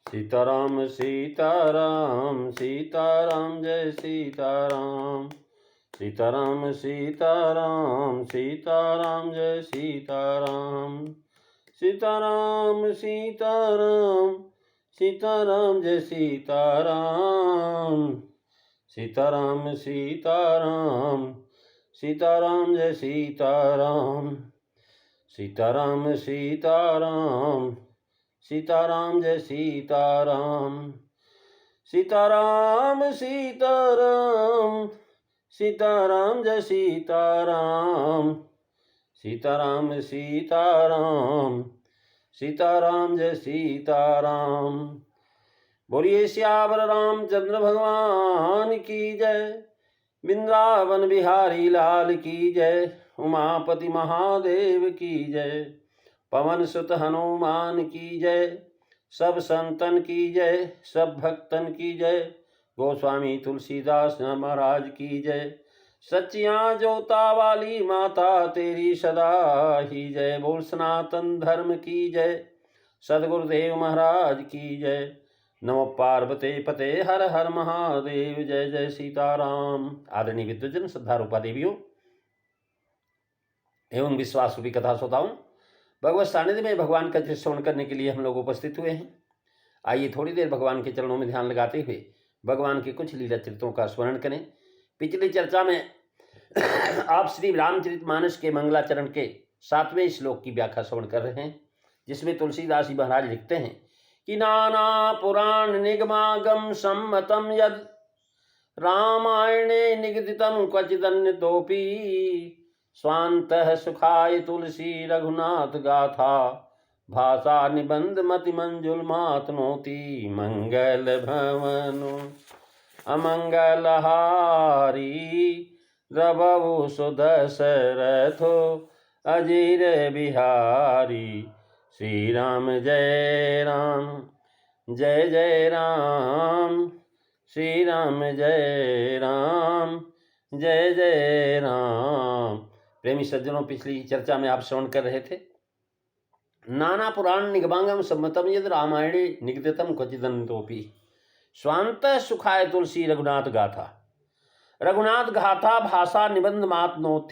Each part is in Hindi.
सीताराम सीताराम सीताराम जय सीताराम। सीताराम सीताराम सीताराम जय सीताराम। सीताराम सीताराम सीताराम जय सीताराम। सीताराम सीताराम सीताराम जय सीताराम। सीताराम सीताराम सीताराम जय सीताराम। सीताराम सीताराम सीताराम जय सीताराम। सीताराम सीताराम सीताराम जय सीताराम। बोलिए श्यावर रामचंद्र भगवान की जय। वृंदावन बिहारी लाल की जय। उमापति महादेव की जय। पवन सुत हनुमान की जय। सब संतन की जय, सब भक्तन की जय। गोस्वामी तुलसीदास महाराज की जय। सच्चियां जोता वाली माता तेरी सदा ही जय। बोल सनातन धर्म की जय। सदगुरुदेव महाराज की जय। नमो पार्वते पते हर हर महादेव। जय जय सीताराम। आदरणीय विद्वजन, श्रद्धा रूपा देवियों एवं विश्वास रूपी कथा श्रोताओं, भगवत सानिध्य में भगवान का श्रवण करने के लिए हम लोग उपस्थित हुए हैं। आइए थोड़ी देर भगवान के चरणों में ध्यान लगाते हुए भगवान के कुछ लीला चरित्रों का स्मरण करें। पिछली चर्चा में आप श्री रामचरितमानस के मंगलाचरण के 7वें श्लोक की व्याख्या श्रवण कर रहे हैं, जिसमें तुलसीदास जी महाराज लिखते हैं कि नाना पुराण निगमागम सम्मतम यद रामायणे निगदितम क्वचिदन्यतोपि स्वान्तः सुखाय तुलसी रघुनाथ गाथा भाषा निबंध मति मंजुल मातनोति मंगल भवनु अमंगलहारी रबहु सुदशरथो अजीर बिहारी। श्री राम जय राम जय जय राम। श्री राम जय राम जय जय राम। प्रेमी सज्जनों, पिछली चर्चा में आप श्रवण कर रहे थे नाना पुराण निगमांगम सम्मतम यद रामायणे निगदितम क्वचिदन्यतोपि स्वांत सुखाय तुलसी रघुनाथ गाथा। रघुनाथ गाथा भाषा निबंध मातनोत,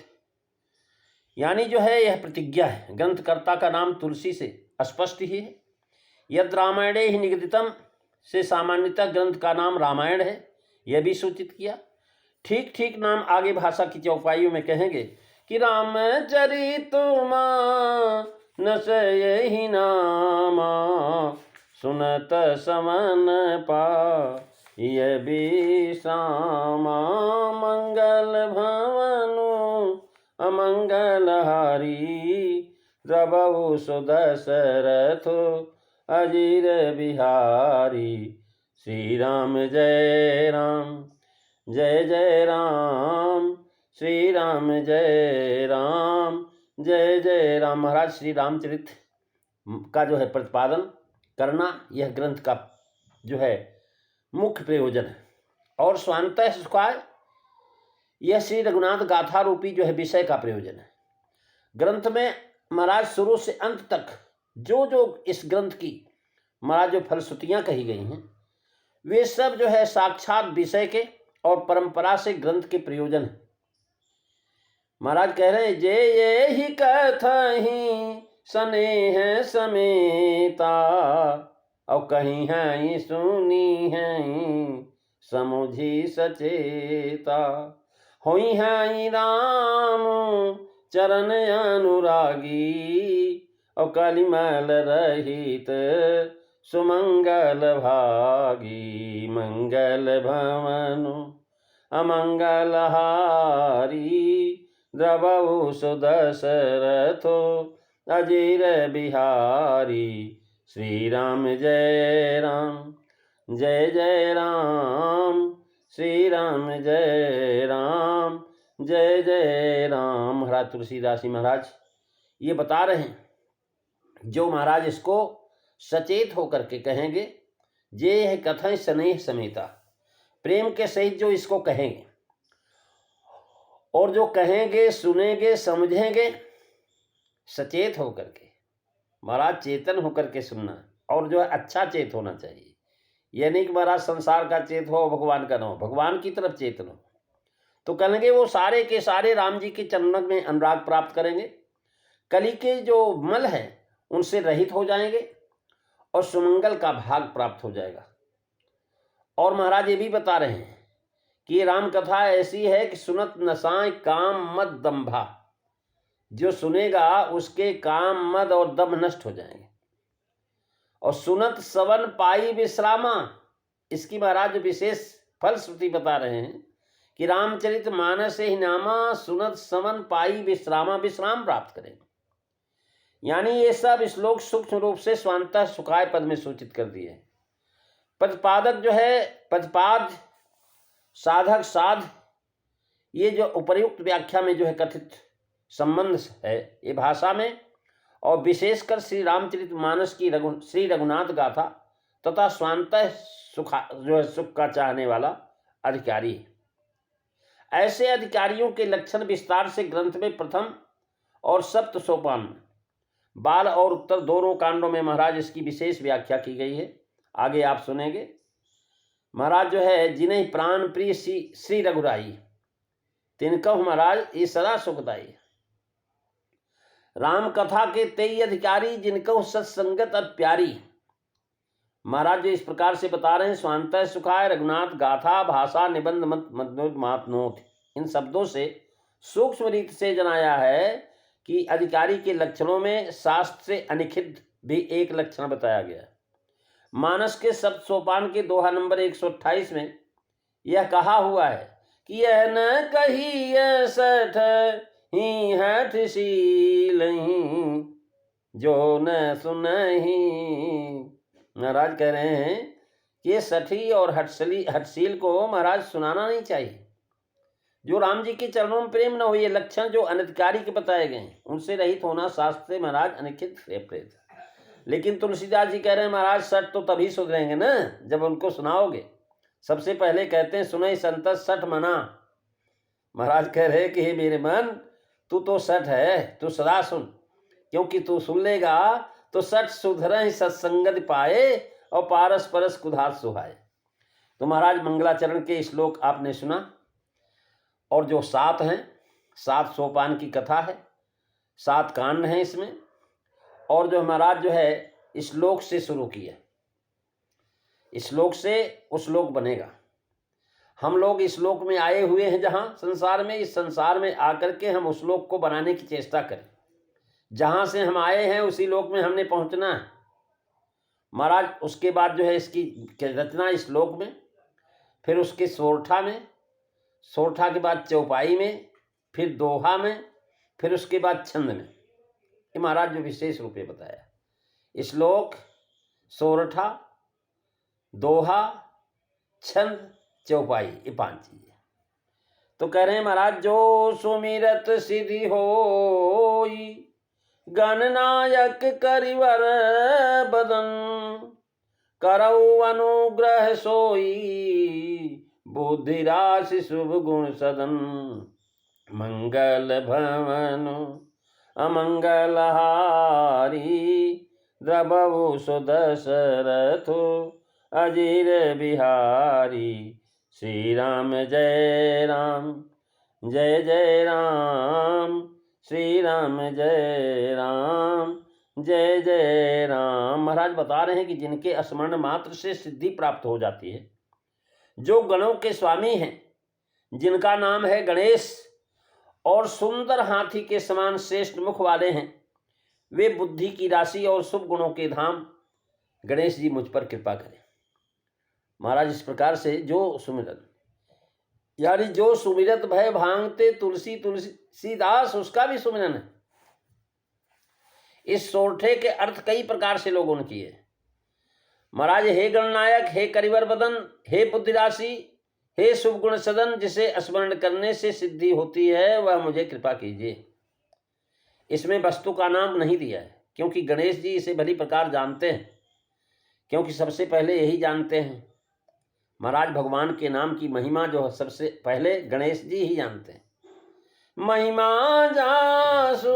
यानी जो है यह प्रतिज्ञा है। ग्रंथकर्ता का नाम तुलसी से स्पष्ट ही है। यद रामायणे ही निगदितम से सामान्यतः ग्रंथ का नाम रामायण है, यह भी सूचित किया। ठीक ठीक नाम आगे भाषा की चौपाइयों में कहेंगे कि रामचरितमानस यही नामा सुनत समन पाय विश्रामा। मंगल भवनु अमंगलहारी रबहु सुदशरथो अजीर बिहारी। श्री राम जय राम जय जय राम। श्री राम जय राम जय जय राम। महाराज श्री रामचरित का जो है प्रतिपादन करना यह ग्रंथ का जो है मुख्य प्रयोजन है। और स्वांतः सुखाय यह श्री रघुनाथ गाथा रूपी जो है विषय का प्रयोजन है। ग्रंथ में महाराज शुरू से अंत तक जो जो इस ग्रंथ की महाराज जो फलश्रुतियाँ कही गई हैं, वे सब जो है साक्षात विषय के और परंपरा से ग्रंथ के प्रयोजन है। महाराज कह रहे हैं जे ये ही कथहि स्नेह समेता और कहीं है सुनी है समुझी सचेता। होई है राम चरण अनुरागी और कलिमल रहित सुमंगल भागी। मंगल भवनु अमंगलहारी रबहु सुदशरथो अजीर बिहारी। श्री राम जय राम जय जय राम। श्री राम जय राम जय जय राम। महाराज तुलसीदास जी महाराज ये बता रहे हैं, जो महाराज इसको सचेत होकर के कहेंगे, जे है कथन स्नेह समेता, प्रेम के सहित जो इसको कहेंगे और जो कहेंगे सुनेंगे समझेंगे सचेत होकर के, महाराज चेतन होकर के सुनना, और जो है अच्छा चेत होना चाहिए। यह नहीं कि महाराज संसार का चेत हो, भगवान का ना हो, भगवान की तरफ चेतन हो। तो कहेंगे वो सारे के सारे राम जी के चरणों में अनुराग प्राप्त करेंगे, कली के जो मल है उनसे रहित हो जाएंगे और सुमंगल का भाग प्राप्त हो जाएगा। और महाराज ये भी बता रहे हैं कि ये राम कथा ऐसी है कि सुनत नसाए काम मद दंभा, जो सुनेगा उसके काम मद और दम नष्ट हो जाएंगे। और सुनत सवन पाई विश्रामा, इसकी महाराज विशेष फलश्रुति बता रहे हैं कि रामचरित मानस ही नामा सुनत सवन पाई विश्रामा, विश्राम प्राप्त करेंगे। यानी ये सब श्लोक सूक्ष्म रूप से स्वांतः सुखाय पद में सूचित कर दिए हैं। प्रतिपादक जो है प्रतिपाद, साधक साध, ये जो उपर्युक्त व्याख्या में जो है कथित संबंध है ये भाषा में, और विशेषकर श्री रामचरित मानस की श्री रघुनाथ गाथा तथा स्वांतः सुखा जो है सुख का चाहने वाला अधिकारी है। ऐसे अधिकारियों के लक्षण विस्तार से ग्रंथ में प्रथम और सप्त सोपान में, बाल और उत्तर दोनों कांडों में महाराज इसकी विशेष व्याख्या की गई है। आगे आप सुनेंगे। महाराज जो है जिन्हें प्राण प्रिय श्री रघुराई, तिनकहु महाराज ये सदा सुखदाई। राम कथा के 23 अधिकारी जिनको सत्संगत और प्यारी। महाराज जो इस प्रकार से बता रहे हैं, स्वांतः सुखाय रघुनाथ गाथा भाषा निबंध मत महात्नोत, इन शब्दों से सूक्ष्म रीति से जनाया है कि अधिकारी के लक्षणों में शास्त्र से अनिखिद्ध भी एक लक्षण बताया गया। मानस के सप्त सोपान के दोहा नंबर 128 में यह कहा हुआ है कि यह न कही सठ ही हठ शील जो न सुनही। महाराज कह रहे हैं कि ये सठी और हठशील को महाराज सुनाना नहीं चाहिए। जो राम जी के चरणों में प्रेम न हो, ये लक्षण जो अनधिकारी के बताए गए हैं उनसे रहित होना शास्त्र से महाराज अनिखित प्रेत। लेकिन तुलसीदास जी कह रहे हैं महाराज सठ तो तभी सुधरेंगे ना जब उनको सुनाओगे। सबसे पहले कहते हैं सुनई संत सठ मना। महाराज कह रहे कि हे मेरे मन, तू तो सठ है, तू सदा सुन, क्योंकि तू सुन लेगा तो सठ सुधर सत्संगत पाए और पारस परस कुधार सुहाए। तो महाराज मंगलाचरण के श्लोक आपने सुना, और जो 7 हैं, 7 सोपान की कथा है, 7 कांड हैं इसमें, और जो महाराज जो है श्लोक से शुरू किया, श्लोक से उस श्लोक बनेगा। हम लोग इस श्लोक में आए हुए हैं जहाँ संसार में, इस संसार में आकर के हम उस श्लोक को बनाने की चेष्टा करें। जहाँ से हम आए हैं उसी लोक में हमने पहुँचना है महाराज। उसके बाद जो है इसकी रचना इस श्लोक में, फिर उसके सोरठा में, सोरठा के बाद चौपाई में, फिर दोहा में, फिर उसके बाद छंद में। ये महाराज जो विशेष रूप में बताया, श्लोक, सोरठा, दोहा, छंद, चौपाई, ये 5 चीजें। तो कह रहे हैं महाराज जो सुमिरत सिद्धि होई गणनायक करिवर बदन करऊ अनुग्रह सोई बुद्धि राशि शुभ गुण सदन मंगल भवन अमंगल हारी द्रबहु सुदशरथो अजीर बिहारी। श्री राम जय राम जय जय राम, श्री राम जय राम जय जय राम। महाराज बता रहे हैं कि जिनके स्मरण मात्र से सिद्धि प्राप्त हो जाती है, जो गणों के स्वामी हैं, जिनका नाम है गणेश और सुंदर हाथी के समान श्रेष्ठ मुख वाले हैं, वे बुद्धि की राशि और शुभ गुणों के धाम गणेश जी मुझ पर कृपा करें। महाराज इस प्रकार से जो सुमिरन, यानी जो सुमिरत भय भांगते तुलसीदास, उसका भी सुमिरन है। इस सोरठे के अर्थ कई प्रकार से लोगों ने किए महाराज। हे गणनायक, हे करिवर बदन, हे बुद्धि राशि, हे शुभ गुण सदन, जिसे स्मरण करने से सिद्धि होती है वह मुझे कृपा कीजिए। इसमें वस्तु का नाम नहीं दिया है, क्योंकि गणेश जी इसे भली प्रकार जानते हैं, क्योंकि सबसे पहले यही जानते हैं महाराज भगवान के नाम की महिमा, जो सबसे पहले गणेश जी ही जानते हैं। महिमा जासु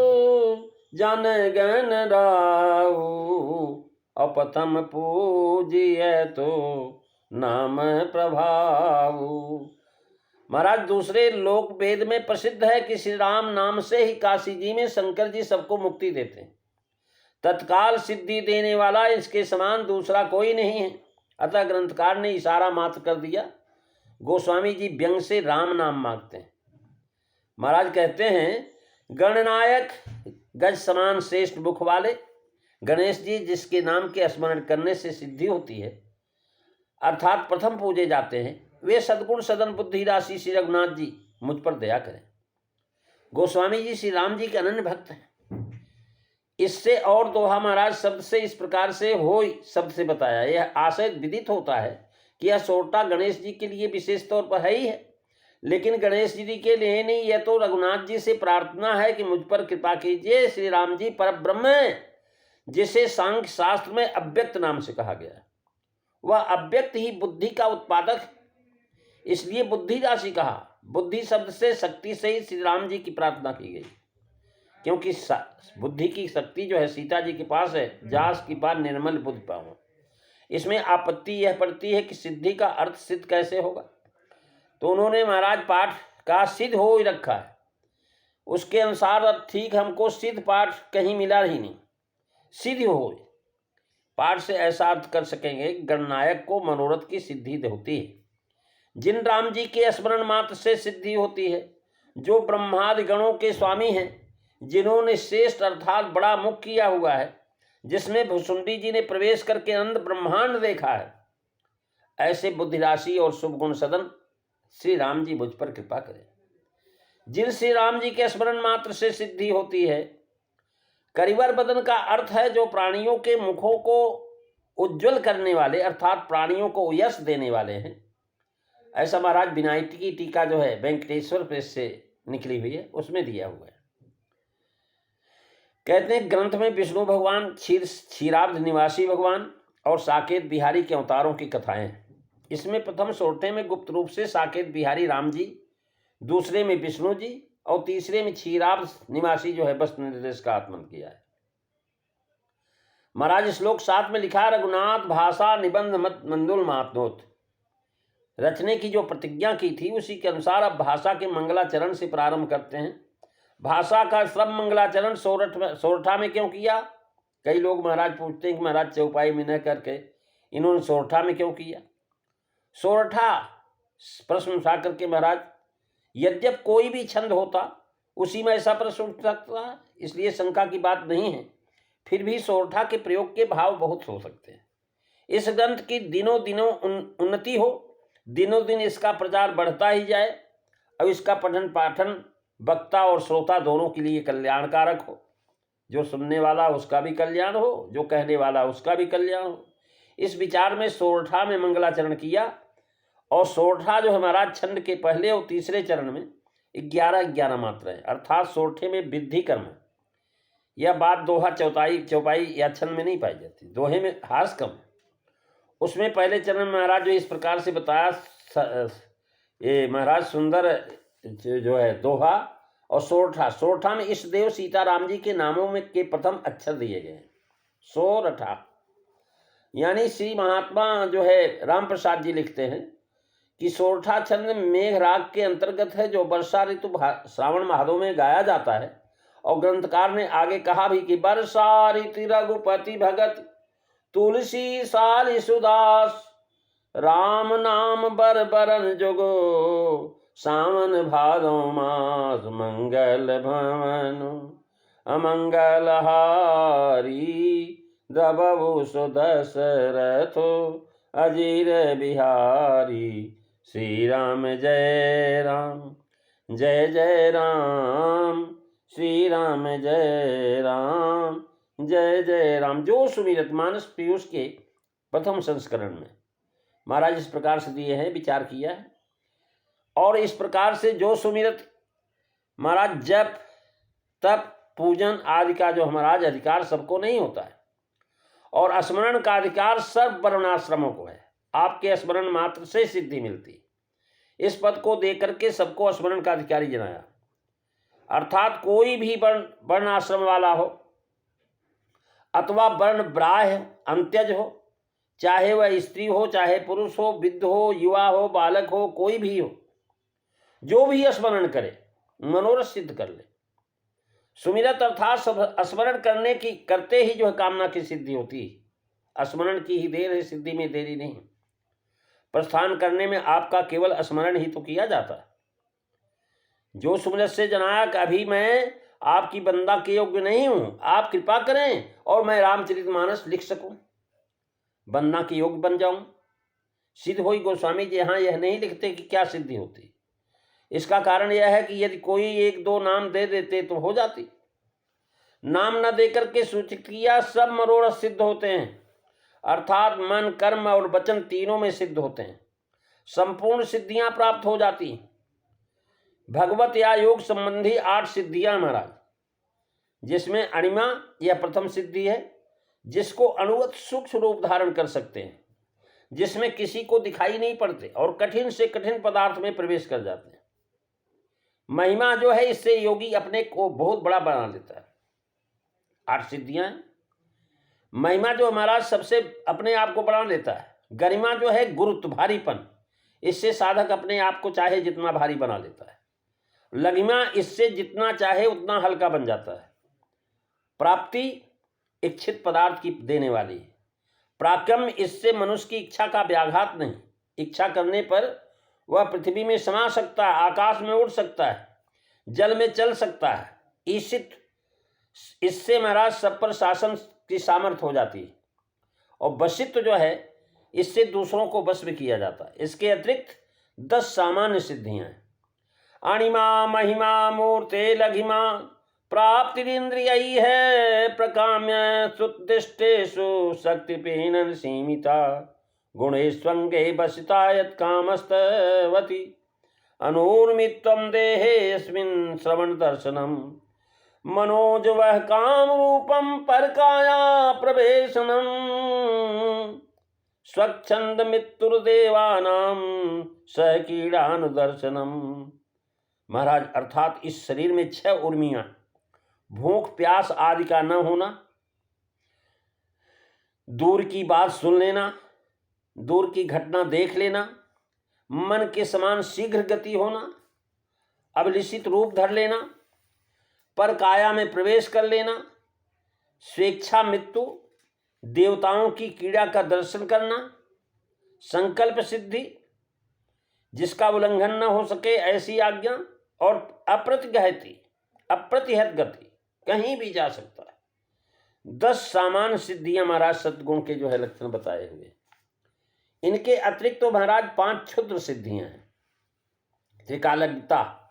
जन गण राहु और प्रथम पूजिए तो नाम प्रभाव। महाराज दूसरे लोक वेद में प्रसिद्ध है कि श्री राम नाम से ही काशी जी में शंकर जी सबको मुक्ति देते हैं। तत्काल सिद्धि देने वाला इसके समान दूसरा कोई नहीं है। अतः ग्रंथकार ने इशारा मात्र कर दिया। गोस्वामी जी व्यंग से राम नाम मांगते हैं। महाराज कहते हैं, गणनायक गज समान श्रेष्ठ मुख वाले गणेश जी जिसके नाम के स्मरण करने से सिद्धि होती है अर्थात प्रथम पूजे जाते हैं, वे सद्गुण सदन बुद्धि राशि श्री रघुनाथ जी मुझ पर दया करें। गोस्वामी जी श्री राम जी के अनन्य भक्त हैं। इससे और दोहा महाराज शब्द से इस प्रकार से हो शब्द से बताया। यह आशय विदित होता है कि यह सोरठा गणेश जी के लिए विशेष तौर पर है ही है, लेकिन गणेश जी के लिए नहीं, यह तो रघुनाथ जी से प्रार्थना है कि मुझ पर कृपा कीजिए। श्री राम जी परब्रह्म है, जिसे सांख्य शास्त्र में अव्यक्त नाम से कहा गया है। वह अव्यक्त ही बुद्धि का उत्पादक, इसलिए बुद्धि राशि कहा। बुद्धि शब्द से शक्ति से ही श्री राम जी की प्रार्थना की गई, क्योंकि बुद्धि की शक्ति जो है सीता जी के पास है, जास की बात निर्मल बुद्धि पाओ। इसमें आपत्ति यह पड़ती है कि सिद्धि का अर्थ सिद्ध कैसे होगा। तो उन्होंने महाराज पाठ का सिद्ध हो ही रखा है, उसके अनुसार ठीक हमको सिद्ध पाठ कहीं मिला ही नहीं। सिद्ध हो पाठ से ऐसा अर्थ कर सकेंगे, गणनायक को मनोरथ की सिद्धि होती है। जिन राम जी के स्मरण मात्र से सिद्धि होती है, जो ब्रह्मादि गणों के स्वामी हैं, जिन्होंने श्रेष्ठ अर्थात बड़ा मुख किया हुआ है, जिसमें भुसुंडी जी ने प्रवेश करके अनंत ब्रह्मांड देखा है, ऐसे बुद्धि राशि और शुभ गुण सदन श्री राम जी मुझ पर कृपा करें। जिन श्री राम जी के स्मरण मात्र से सिद्धि होती है, करिवर बदन का अर्थ है जो प्राणियों के मुखों को उज्जवल करने वाले अर्थात प्राणियों को यश देने वाले हैं। ऐसा महाराज विनायटी की टीका जो है वेंकटेश्वर प्रेस से निकली हुई है, उसमें दिया हुआ है। कहते हैं ग्रंथ में विष्णु भगवान, क्षीराब्द निवासी भगवान और साकेत बिहारी के अवतारों की कथाएं हैं। इसमें प्रथम सोरठे में गुप्त रूप से साकेत बिहारी राम जी, दूसरे में विष्णु जी और तीसरे में क्षीराब्द निवासी जो है वस्तु निर्देश का आत्मन किया है। महाराज श्लोक 7 में लिखा, रघुनाथ भाषा निबंध मत मंदुल महात्मोत। रचने की जो प्रतिज्ञा की थी उसी के अनुसार अब भाषा के मंगलाचरण से प्रारंभ करते हैं। भाषा का सब मंगलाचरण सोरठा में क्यों किया? कई लोग महाराज पूछते हैं कि महाराज चौपाई में न करके इन्होंने सोरठा में क्यों किया? सोरठा प्रश्न उठा करके महाराज, यद्यप कोई भी छंद होता उसी में ऐसा प्रश्न उठ सकता, इसलिए शंका की बात नहीं है, फिर भी सोरठा के प्रयोग के भाव बहुत हो सकते हैं। इस ग्रंथ की दिनों दिनों उन्नति हो, दिनों दिन इसका प्रचार बढ़ता ही जाए और इसका पठन पाठन वक्ता और श्रोता दोनों के लिए कल्याणकारक हो। जो सुनने वाला उसका भी कल्याण हो, जो कहने वाला उसका भी कल्याण हो। इस विचार में सोरठा में मंगलाचरण किया। और सोरठा जो है महाराज छंद के पहले और तीसरे चरण में 11-11 मात्रा है, अर्थात सोरठे में विद्धि कर्म है। यह बात दोहा चौपाई या छंद में नहीं पाई जाती, दोहे में हास कम है। उसमें पहले चरण में महाराज जो इस प्रकार से बताया, ये महाराज सुंदर जो है दोहा और सोरठा में इष्ट देव सीताराम जी के नामों में के प्रथम अक्षर दिए गए हैं। सोरठा यानी श्री महात्मा जो है राम प्रसाद जी लिखते हैं कि सोरठा छंद मेघ राग के अंतर्गत है, जो वर्षा ऋतु श्रावण माहों में गाया जाता है। और ग्रंथकार ने आगे कहा भी कि वर्षा ऋतु रघुपति भगत तुलसी साल सुदास, राम नाम बर बरन जोगो सावन भादो मास, मंगल भवन अमंगल हारी, द्रबहु सुदशरथो अजीर बिहारी, श्री राम जय राम जय जय राम, श्री राम जय राम जय जय राम। जो सुमिरत मानस पीयूष के प्रथम संस्करण में महाराज इस प्रकार से दिए हैं, विचार किया है। और इस प्रकार से जो सुमिरत महाराज जप तप पूजन आदि का जो महाराज अधिकार सबको नहीं होता है, और स्मरण का अधिकार सर्व वर्णाश्रमों को है। आपके स्मरण मात्र से सिद्धि मिलती। इस पद को देकर करके सबको स्मरण का अधिकारी जनाया, अर्थात कोई भी वर्णाश्रम वाला हो अथवा वर्ण ब्राह्य अंत्यज हो, चाहे वह स्त्री हो, चाहे पुरुष हो, वृद्ध हो, युवा हो, बालक हो, कोई भी हो, जो भी स्मरण करे मनोरथ सिद्ध कर ले। सुमिरत अर्थात स्मरण करते ही जो है कामना की सिद्धि होती है। स्मरण की ही देर है, सिद्धि में देरी नहीं। प्रस्थान करने में आपका केवल स्मरण ही तो किया जाता है। जो सुमिरत से जनाक अभी मैं आपकी बंदा के योग्य नहीं हूं, आप कृपा करें और मैं रामचरितमानस लिख सकूं, बंदा के योग्य बन जाऊं। सिद्ध होई गोस्वामी जी यहाँ यह नहीं लिखते कि क्या सिद्धि होती। इसका कारण यह है कि यदि कोई एक दो नाम दे देते तो हो जाती। नाम न देकर के सूचित किया सब मनोरथ सिद्ध होते हैं, अर्थात मन, कर्म और वचन तीनों में सिद्ध होते हैं। संपूर्ण सिद्धियां प्राप्त हो जाती हैं। भगवत या योग संबंधी 8 सिद्धियां महाराज, जिसमें अणिमा यह प्रथम सिद्धि है, जिसको अणुवत सूक्ष्म रूप धारण कर सकते हैं, जिसमें किसी को दिखाई नहीं पड़ते और कठिन से कठिन पदार्थ में प्रवेश कर जाते हैं। महिमा जो है, इससे योगी अपने को बहुत बड़ा बना लेता है। 8 सिद्धियां। महिमा जो हमारा सबसे अपने आप को बना लेता है। गरिमा जो है गुरुत्व, भारीपन, इससे साधक अपने आप को चाहे जितना भारी बना लेता है। लघिमा, इससे जितना चाहे उतना हल्का बन जाता है। प्राप्ति इच्छित पदार्थ की देने वाली है। पराक्रम, इससे मनुष्य की इच्छा का व्याघात नहीं। इच्छा करने पर वह पृथ्वी में समा सकता है, आकाश में उड़ सकता है, जल में चल सकता है। ईशित, इससे महाराज सब पर शासन की सामर्थ्य हो जाती है। और वशित्व जो है, इससे दूसरों को वश में किया जाता है। इसके अतिरिक्त 10 सामान्य सिद्धियां हैं। अणिमा, महिमा, मूर्ते, लघिमा, प्राप्तिरिंद्रिय है प्रकाम्य सुदिष्टेषु शक्तिपीन सीमिता गुणेष्वंगे बसिता यत् कामस्तवति अनुर्मित्वं देहेऽस्मिन् श्रवण दर्शनम मनोज वह काम रूपम परकाया प्रवेशनम स्वच्छंद मित्रुदेवानाम सहकीड़ानुदर्शनम। महाराज अर्थात इस शरीर में 6 उर्मियां, भूख प्यास आदि का न होना, दूर की बात सुन लेना, दूर की घटना देख लेना, मन के समान शीघ्र गति होना, अभिलषित रूप धर लेना, पर काया में प्रवेश कर लेना, स्वेच्छा मृत्यु, देवताओं की क्रीड़ा का दर्शन करना, संकल्प सिद्धि, जिसका उल्लंघन न हो सके ऐसी आज्ञा, और अप्रतिहत गति, कहीं भी जा सकता है। 10 सामान्य सिद्धियां महाराज सद्गुण के जो है लक्षण बताए हुए। इनके अतिरिक्त तो महाराज 5 क्षुद्र सिद्धियां हैं। त्रिकालज्ञता,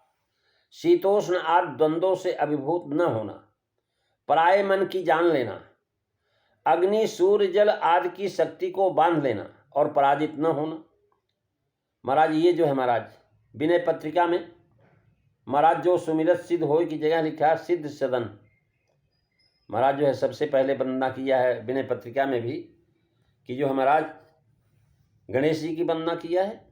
शीतोष्ण आदि द्वंद्वों से अभिभूत न होना, पराये मन की जान लेना, अग्नि सूर्य जल आदि की शक्ति को बांध लेना और पराजित न होना। महाराज ये जो है महाराज विनय पत्रिका में महाराज जो सुमिरत सिद्ध हो की जगह लिखा है सिद्ध सदन। महाराज जो है सबसे पहले वंदना किया है विनय पत्रिका में भी कि जो है महाराज गणेश जी की वंदना किया है।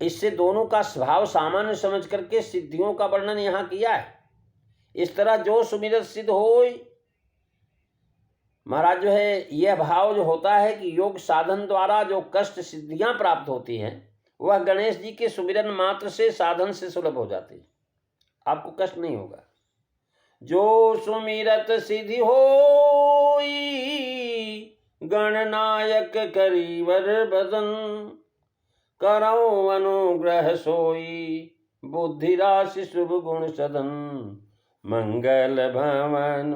इससे दोनों का स्वभाव सामान्य समझ करके सिद्धियों का वर्णन यहाँ किया है। इस तरह जो सुमिरत सिद्ध हो, महाराज जो है यह भाव जो होता है कि योग साधन द्वारा जो कष्ट सिद्धियां प्राप्त होती हैं वह गणेश जी के सुमिरन मात्र से साधन से सुलभ हो जाती है, आपको कष्ट नहीं होगा। जो सुमिरत सिद्धि होई गणनायक करीवर बदन करो अनुग्रह सोई बुद्धि राशि शुभ गुण सदन मंगल भवन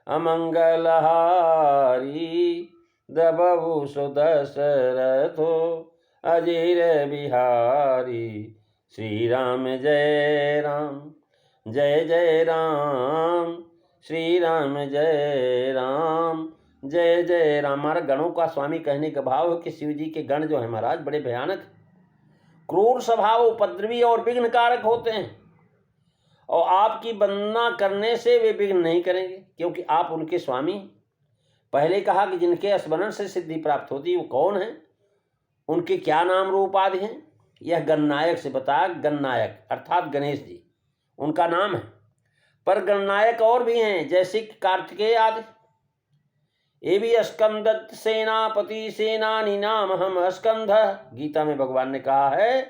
अमंगल हारी दबहु सुदशरथो अजीर बिहारी। श्री राम जय राम जय जय राम, श्री राम जय राम जय जय राम। हमारा गणों का स्वामी कहने का भाव है कि शिव जी के गण जो है महाराज बड़े भयानक, क्रूर स्वभाव, उपद्रवी और विघ्न कारक होते हैं, और आपकी वंदना करने से वे विघ्न नहीं करेंगे क्योंकि आप उनके स्वामी। पहले कहा कि जिनके स्मरण से सिद्धि प्राप्त होती है वो कौन है, उनके क्या नाम रूप आदि हैं, यह गणनायक से बताया। गणनायक अर्थात गणेश जी उनका नाम है, पर गणनायक और भी हैं जैसे कि कार्तिकेय आदि, ये भी स्कंद सेनापति सेनानी नाम हम स्कंद। गीता में भगवान ने कहा है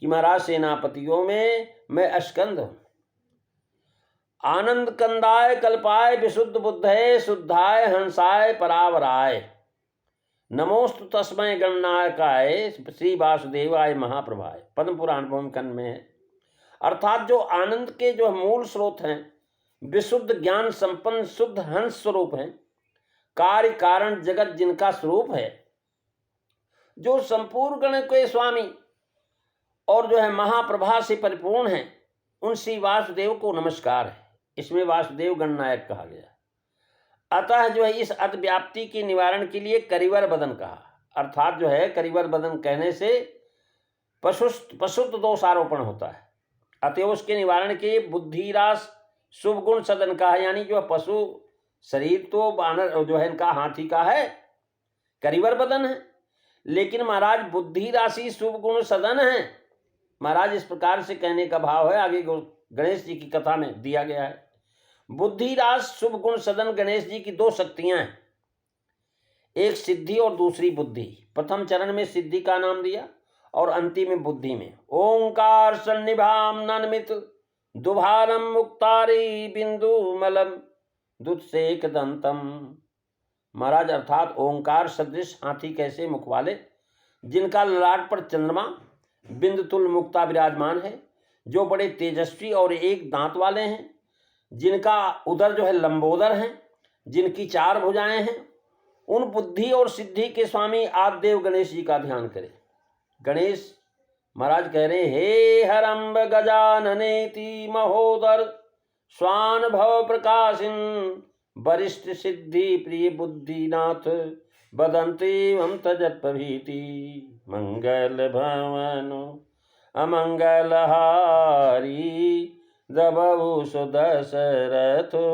कि महाराज सेनापतियों में मैं स्कंद हूं। आनंद कंदाय कल्पाय विशुद्ध बुद्धये शुद्धाय हंसाय परावराय नमोस्तु तस्मय गणनायकाय श्री वासुदेवाय महाप्रभाय। पद्म पुराण भूमि खंड में है। अर्थात जो आनंद के जो मूल स्रोत हैं, विशुद्ध ज्ञान संपन्न शुद्ध हंस स्वरूप हैं, कार्य कारण जगत जिनका स्वरूप है, जो संपूर्ण गण के स्वामी और जो है महाप्रभा से परिपूर्ण है, उन श्री वासुदेव को नमस्कार है। इसमें वासुदेव गणनायक कहा गया। अतः जो है इस अतिव्याप्ति के निवारण के लिए करिवर बदन कहा। अर्थात जो है करिवर बदन कहने से पशुत्व दोष आरोपण होता है। अतएव उसके निवारण के लिए बुद्धिरास शुभ गुण सदन का है। यानी जो पशु शरीर तो बानर जो है इनका हाथी का है, करिवर बदन है, लेकिन महाराज बुद्धि राशि शुभ गुण सदन है। महाराज इस प्रकार से कहने का भाव है, आगे गणेश जी की कथा में दिया गया है। बुद्धि रास शुभ गुण सदन गणेश जी की दो शक्तियां हैं, एक सिद्धि और दूसरी बुद्धि। प्रथम चरण में सिद्धि का नाम दिया और अंतिम में बुद्धि में। ओंकार सन्निभाम ननमित दुभालम मुक्तारी बिंदु मलम दुत्सेक दंतम। महाराज अर्थात ओंकार सदृश हाथी कैसे मुख वाले, जिनका ललाट पर चंद्रमा बिंदुतुल मुक्ता विराजमान है, जो बड़े तेजस्वी और एक दांत वाले हैं, जिनका उदर जो है लंबोदर है, जिनकी चार भुजाएं हैं, उन बुद्धि और सिद्धि के स्वामी आदिदेव गणेश जी का ध्यान करें। गणेश महाराज कह रहे, हे हरम्ब गजाननेति महोदर स्वान भव प्रकाशिन वरिष्ठ सिद्धि प्रिय बुद्धिनाथ बदंती हम तजत प्रभीति मंगल भवनो अमंगल हारी दबहु सुदशरथो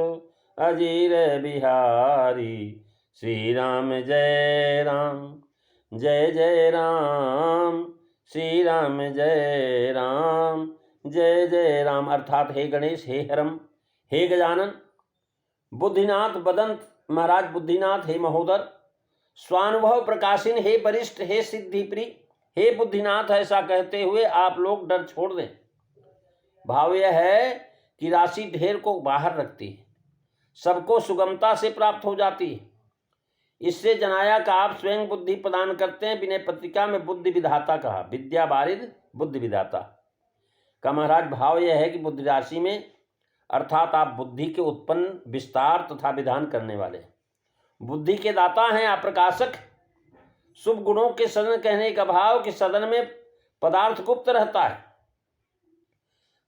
अजीर बिहारी। श्री राम जय राम जय जय राम, श्री राम जय राम जय जय राम। अर्थात हे गणेश, हे हरम, हे गजानन, बुद्धिनाथ बदंत महाराज बुद्धिनाथ, हे महोदर, स्वानुभव प्रकाशिन, हे वरिष्ठ, हे सिद्धि प्रिय, हे बुद्धिनाथ। ऐसा कहते हुए आप लोग डर छोड़ दें। भाव यह है कि राशि ढेर को बाहर रखती है, सबको सुगमता से प्राप्त हो जाती है। इससे जनाया का आप स्वयं बुद्धि प्रदान करते हैं। विनय पत्रिका में बुद्धि विधाता कहा, विद्या बारिद बुद्धि विधाता का। महाराज भाव यह है कि बुद्धि राशि में अर्थात आप बुद्धि के उत्पन्न विस्तार तथा विधान करने वाले, बुद्धि के दाता हैं, आप प्रकाशक। शुभ गुणों के सदन कहने का भाव कि सदन में पदार्थ गुप्त रहता है।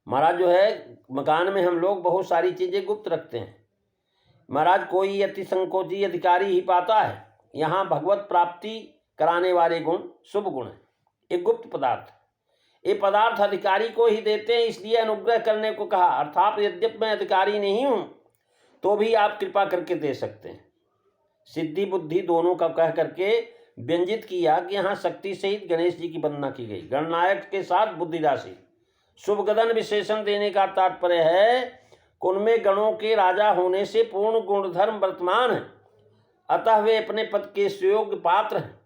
महाराज जो है मकान में हम लोग बहुत सारी चीजें गुप्त रखते हैं। महाराज कोई अति संकोची अधिकारी ही पाता है। यहाँ भगवत प्राप्ति कराने वाले गुण शुभ गुण है, एक गुप्त पदार्थ। ये पदार्थ अधिकारी को ही देते हैं, इसलिए अनुग्रह करने को कहा। अर्थात यद्यप मैं अधिकारी नहीं हूं तो भी आप कृपा करके दे सकते हैं। सिद्धि बुद्धि दोनों का कह करके व्यंजित किया कि यहाँ शक्ति सहित गणेश जी की वंदना की गई। गणनायक के साथ बुद्धि राशि शुभ गदन विशेषण देने का तात्पर्य है उनमें गणों के राजा होने से पूर्ण गुणधर्म वर्तमान है, अतः वे अपने पद के सुयोग्य पात्र हैं,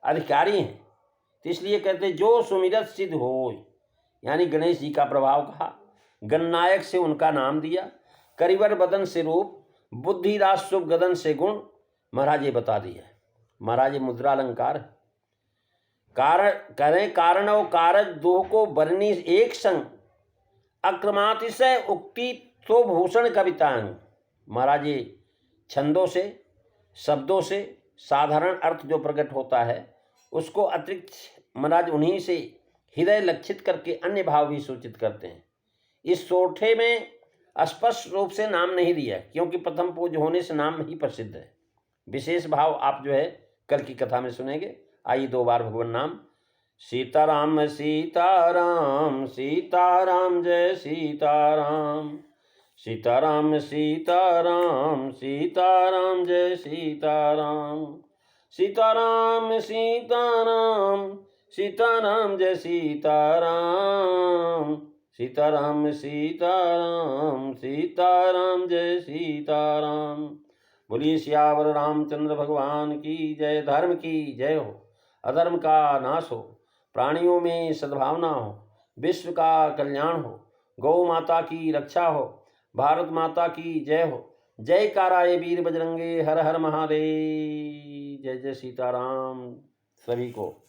अधिकारी हैं। तो इसलिए कहते जो सुमिरत सिद्ध हो, यानी गणेश जी का प्रभाव कहा। गणनायक से उनका नाम दिया, करिवर बदन से रूप, बुद्धि राज शुभ गदन से गुण। महाराज ये बता दिया। महाराज ये मुद्रा अलंकार है। कारण करें कारण और कारज दो को बरनी एक संग, अक्रमातिशय उक्ति तो भूषण कवितांग। महाराज ये छंदों से शब्दों से साधारण अर्थ जो प्रकट होता है उसको अतिरिक्त महाराज उन्हीं से हृदय लक्षित करके अन्य भाव भी सूचित करते हैं। इस सोठे में स्पष्ट रूप से नाम नहीं दिया क्योंकि प्रथम पूज्य होने से नाम ही प्रसिद्ध है। विशेष भाव आप जो है कल की कथा में सुनेंगे। आइए दो बार भगवान नाम। सीताराम सीताराम सीताराम जय सीताराम, सीताराम सीताराम सीताराम जय सीताराम, सीताराम सीताराम सीताराम जय सीताराम, सीताराम सीताराम सीताराम जय सीताराम। बोलिए सियावर रामचंद्र भगवान की जय। धर्म की जय हो, अधर्म का नाश हो, प्राणियों में सद्भावना हो, विश्व का कल्याण हो, गौ माता की रक्षा हो, भारत माता की जय हो। जय काराए वीर बजरंगे, हर हर महादेव। जय जय सीताराम सभी को।